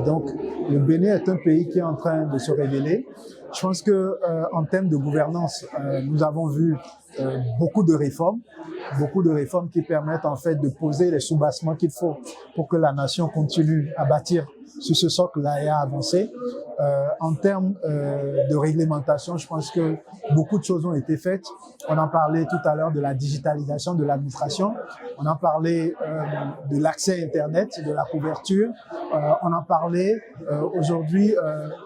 Donc, le Bénin est un pays qui est en train de se révéler. Je pense que en termes de gouvernance, nous avons vu beaucoup de réformes qui permettent en fait de poser les soubassements qu'il faut pour que la nation continue à bâtir sur ce socle-là et à avancer. En termes de réglementation, je pense que beaucoup de choses ont été faites. On en parlait tout à l'heure de la digitalisation de l'administration. On en parlait de l'accès Internet, de la couverture. On en parlait aujourd'hui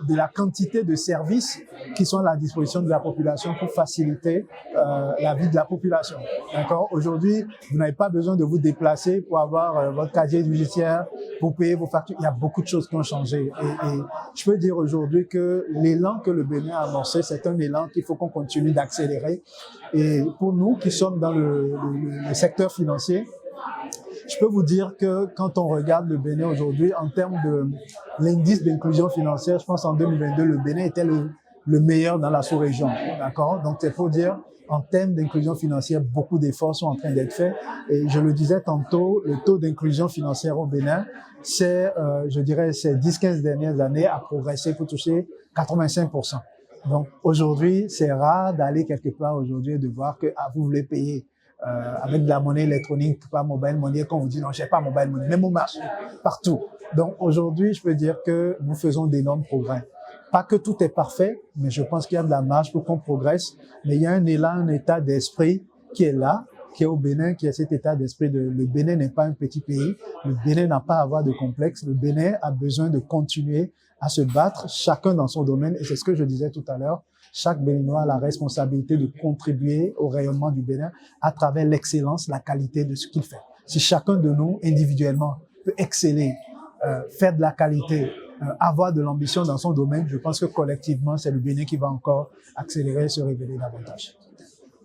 de la quantité de services qui sont à la disposition de la population pour faciliter la vie de la population. D'accord? Aujourd'hui, vous n'avez pas besoin de vous déplacer pour avoir votre casier judiciaire, pour payer vos factures. Il y a beaucoup de choses qui ont changé. Et je peux dire aujourd'hui que l'élan que le Bénin a annoncé, c'est un élan qu'il faut qu'on continue d'accélérer. Et pour nous qui sommes dans le secteur financier, je peux vous dire que quand on regarde le Bénin aujourd'hui, en termes de l'indice d'inclusion financière, je pense en 2022, le Bénin était le meilleur dans la sous-région. D'accord? Donc, c'est pour dire, en termes d'inclusion financière, beaucoup d'efforts sont en train d'être faits. Et je le disais tantôt, le taux d'inclusion financière au Bénin, c'est, je dirais, ces 10-15 dernières années a progressé pour toucher 85%. Donc, aujourd'hui, c'est rare d'aller quelque part aujourd'hui et de voir que vous voulez payer avec de la monnaie électronique, pas mobile money, quand on vous dit non, j'ai pas mobile money, même au marché, partout. Donc, aujourd'hui, je peux dire que nous faisons d'énormes progrès. Pas que tout est parfait, mais je pense qu'il y a de la marge pour qu'on progresse. Mais il y a un élan, un état d'esprit qui est là, qui est au Bénin, qui est cet état d'esprit de le Bénin n'est pas un petit pays. Le Bénin n'a pas à avoir de complexe. Le Bénin a besoin de continuer à se battre, chacun dans son domaine. Et c'est ce que je disais tout à l'heure. Chaque Béninois a la responsabilité de contribuer au rayonnement du Bénin à travers l'excellence, la qualité de ce qu'il fait. Si chacun de nous, individuellement, peut exceller, faire de la qualité, avoir de l'ambition dans son domaine, je pense que collectivement, c'est le Bénin qui va encore accélérer et se révéler davantage.